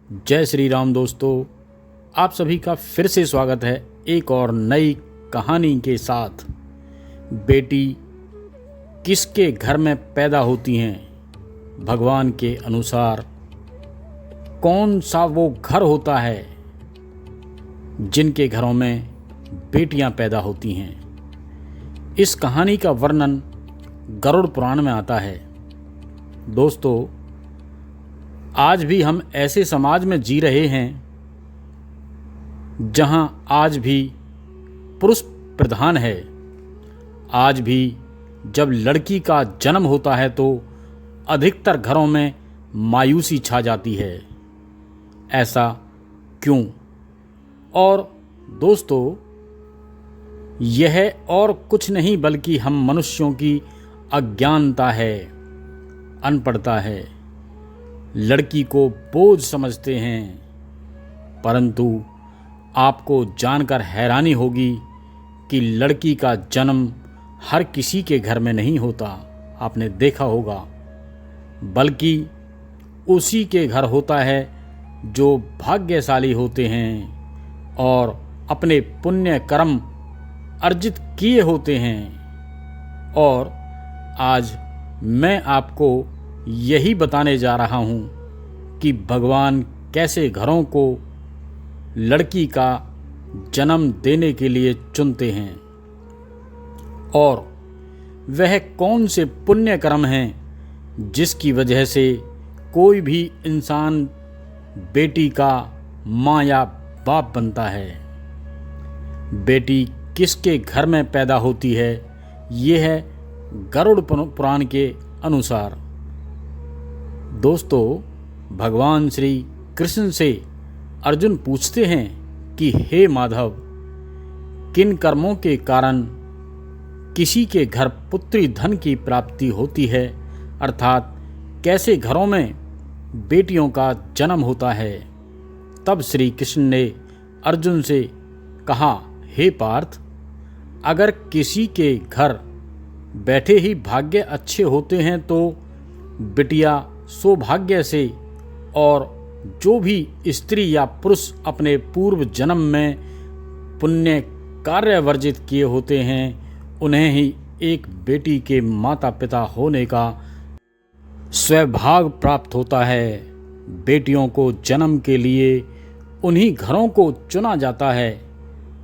जय श्री राम दोस्तों, आप सभी का फिर से स्वागत है एक और नई कहानी के साथ। बेटी किसके घर में पैदा होती हैं? भगवान के अनुसार कौन सा वो घर होता है जिनके घरों में बेटियां पैदा होती हैं? इस कहानी का वर्णन गरुड़ पुराण में आता है। दोस्तों, आज भी हम ऐसे समाज में जी रहे हैं जहां आज भी पुरुष प्रधान है। आज भी जब लड़की का जन्म होता है तो अधिकतर घरों में मायूसी छा जाती है। ऐसा क्यों? और दोस्तों, यह और कुछ नहीं बल्कि हम मनुष्यों की अज्ञानता है, अनपढ़ता है। लड़की को बोझ समझते हैं, परंतु आपको जानकर हैरानी होगी कि लड़की का जन्म हर किसी के घर में नहीं होता। आपने देखा होगा, बल्कि उसी के घर होता है जो भाग्यशाली होते हैं और अपने पुण्य कर्म अर्जित किए होते हैं। और आज मैं आपको यही बताने जा रहा हूँ कि भगवान कैसे घरों को लड़की का जन्म देने के लिए चुनते हैं और वह कौन से पुण्य कर्म हैं जिसकी वजह से कोई भी इंसान बेटी का माँ या बाप बनता है। बेटी किसके घर में पैदा होती है, ये है गरुड़ पुराण के अनुसार। दोस्तों, भगवान श्री कृष्ण से अर्जुन पूछते हैं कि हे माधव, किन कर्मों के कारण किसी के घर पुत्री धन की प्राप्ति होती है, अर्थात कैसे घरों में बेटियों का जन्म होता है। तब श्री कृष्ण ने अर्जुन से कहा, हे पार्थ, अगर किसी के घर बैठे ही भाग्य अच्छे होते हैं तो बिटिया सौभाग्य से, और जो भी स्त्री या पुरुष अपने पूर्व जन्म में पुण्य कार्य वर्जित किए होते हैं, उन्हें ही एक बेटी के माता पिता होने का सौभाग्य प्राप्त होता है। बेटियों को जन्म के लिए उन्हीं घरों को चुना जाता है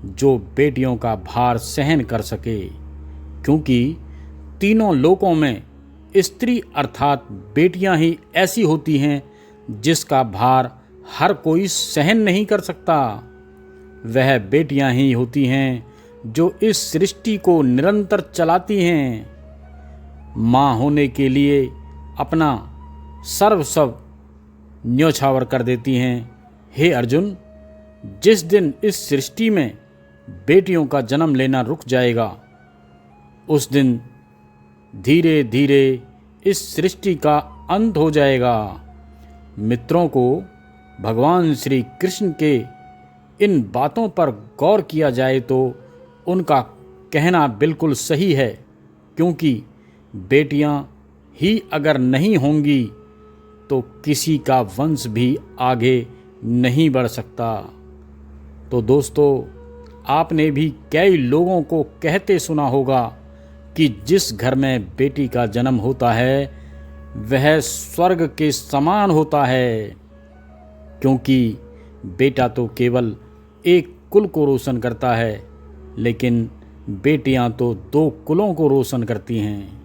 जो बेटियों का भार सहन कर सके, क्योंकि तीनों लोकों में स्त्री अर्थात बेटियां ही ऐसी होती हैं जिसका भार हर कोई सहन नहीं कर सकता। वह बेटियां ही होती हैं जो इस सृष्टि को निरंतर चलाती हैं। माँ होने के लिए अपना सर्वस्व न्योछावर कर देती हैं। हे अर्जुन, जिस दिन इस सृष्टि में बेटियों का जन्म लेना रुक जाएगा, उस दिन धीरे धीरे इस सृष्टि का अंत हो जाएगा। मित्रों को, भगवान श्री कृष्ण के इन बातों पर गौर किया जाए तो उनका कहना बिल्कुल सही है, क्योंकि बेटियां ही अगर नहीं होंगी तो किसी का वंश भी आगे नहीं बढ़ सकता। तो दोस्तों, आपने भी कई लोगों को कहते सुना होगा कि जिस घर में बेटी का जन्म होता है वह स्वर्ग के समान होता है, क्योंकि बेटा तो केवल एक कुल को रोशन करता है, लेकिन बेटियां तो दो कुलों को रोशन करती हैं।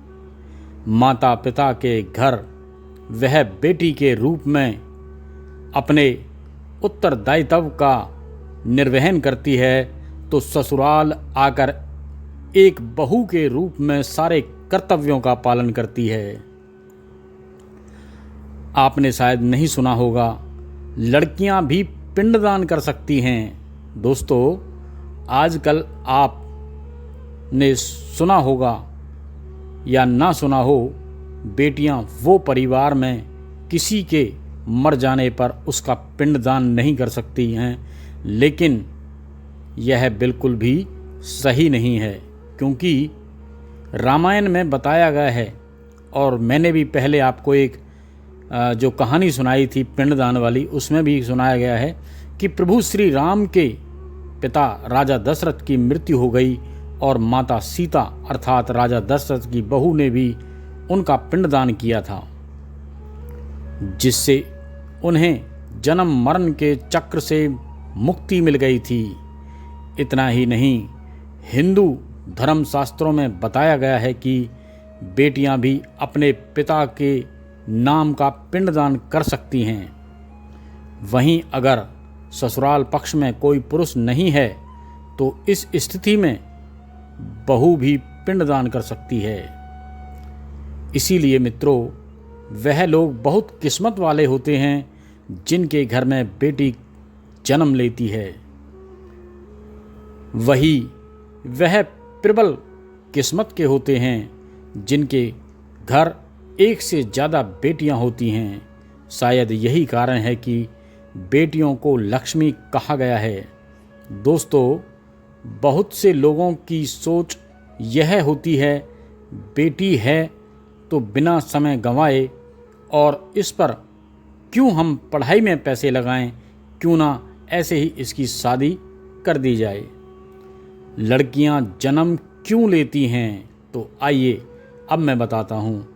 माता पिता के घर वह बेटी के रूप में अपने उत्तरदायित्व का निर्वहन करती है, तो ससुराल आकर एक बहू के रूप में सारे कर्तव्यों का पालन करती है। आपने शायद नहीं सुना होगा, लड़कियां भी पिंडदान कर सकती हैं। दोस्तों, आजकल आपने सुना होगा या ना सुना हो, बेटियां वो परिवार में किसी के मर जाने पर उसका पिंडदान नहीं कर सकती हैं, लेकिन यह बिल्कुल भी सही नहीं है, क्योंकि रामायण में बताया गया है, और मैंने भी पहले आपको एक जो कहानी सुनाई थी पिंडदान वाली, उसमें भी सुनाया गया है कि प्रभु श्री राम के पिता राजा दशरथ की मृत्यु हो गई और माता सीता अर्थात राजा दशरथ की बहू ने भी उनका पिंडदान किया था, जिससे उन्हें जन्म मरण के चक्र से मुक्ति मिल गई थी। इतना ही नहीं, हिंदू धर्मशास्त्रों में बताया गया है कि बेटियां भी अपने पिता के नाम का पिंडदान कर सकती हैं। वहीं अगर ससुराल पक्ष में कोई पुरुष नहीं है तो इस स्थिति में बहू भी पिंडदान कर सकती है। इसीलिए मित्रों, वह लोग बहुत किस्मत वाले होते हैं जिनके घर में बेटी जन्म लेती है। वही वह प्रबल किस्मत के होते हैं जिनके घर एक से ज़्यादा बेटियां होती हैं। शायद यही कारण है कि बेटियों को लक्ष्मी कहा गया है। दोस्तों, बहुत से लोगों की सोच यह होती है, बेटी है तो बिना समय गंवाए और इस पर क्यों हम पढ़ाई में पैसे लगाएं, क्यों ना ऐसे ही इसकी शादी कर दी जाए। लड़कियां जन्म क्यों लेती हैं, तो आइए अब मैं बताता हूँ।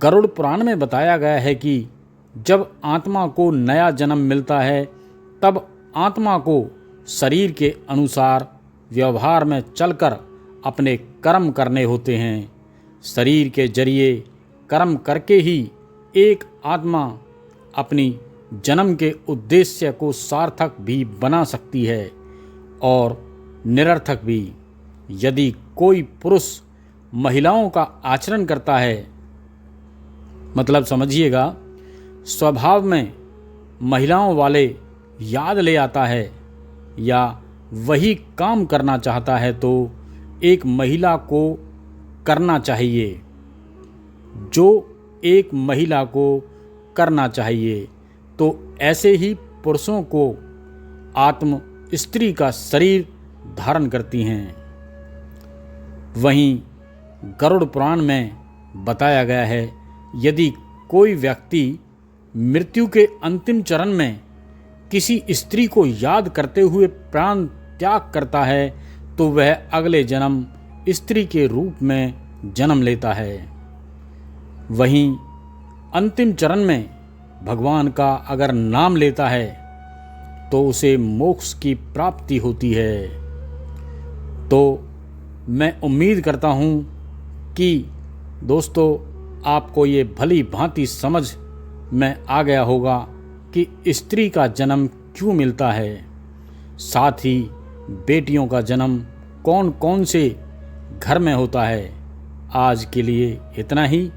गरुड़ पुराण में बताया गया है कि जब आत्मा को नया जन्म मिलता है तब आत्मा को शरीर के अनुसार व्यवहार में चलकर अपने कर्म करने होते हैं। शरीर के जरिए कर्म करके ही एक आत्मा अपनी जन्म के उद्देश्य को सार्थक भी बना सकती है और निरर्थक भी। यदि कोई पुरुष महिलाओं का आचरण करता है, मतलब समझिएगा, स्वभाव में महिलाओं वाले याद ले आता है या वही काम करना चाहता है, तो एक महिला को करना चाहिए जो एक महिला को करना चाहिए। तो ऐसे ही पुरुषों को आत्म स्त्री का शरीर धारण करती हैं। वहीं गरुड़ पुराण में बताया गया है, यदि कोई व्यक्ति मृत्यु के अंतिम चरण में किसी स्त्री को याद करते हुए प्राण त्याग करता है तो वह अगले जन्म स्त्री के रूप में जन्म लेता है। वहीं अंतिम चरण में भगवान का अगर नाम लेता है तो उसे मोक्ष की प्राप्ति होती है। तो मैं उम्मीद करता हूँ कि दोस्तों आपको ये भली भांति समझ में आ गया होगा कि स्त्री का जन्म क्यों मिलता है, साथ ही बेटियों का जन्म कौन कौन से घर में होता है। आज के लिए इतना ही।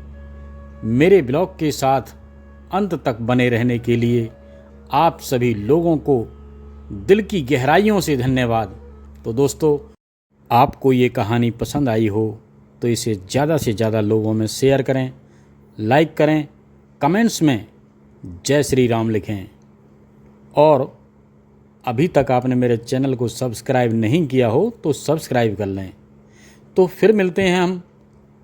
मेरे ब्लॉग के साथ अंत तक बने रहने के लिए आप सभी लोगों को दिल की गहराइयों से धन्यवाद। तो दोस्तों, आपको ये कहानी पसंद आई हो तो इसे ज़्यादा से ज़्यादा लोगों में शेयर करें, लाइक करें, कमेंट्स में जय श्री राम लिखें। और अभी तक आपने मेरे चैनल को सब्सक्राइब नहीं किया हो तो सब्सक्राइब कर लें। तो फिर मिलते हैं हम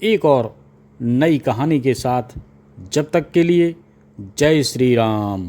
एक और नई कहानी के साथ। जब तक के लिए जय श्री राम।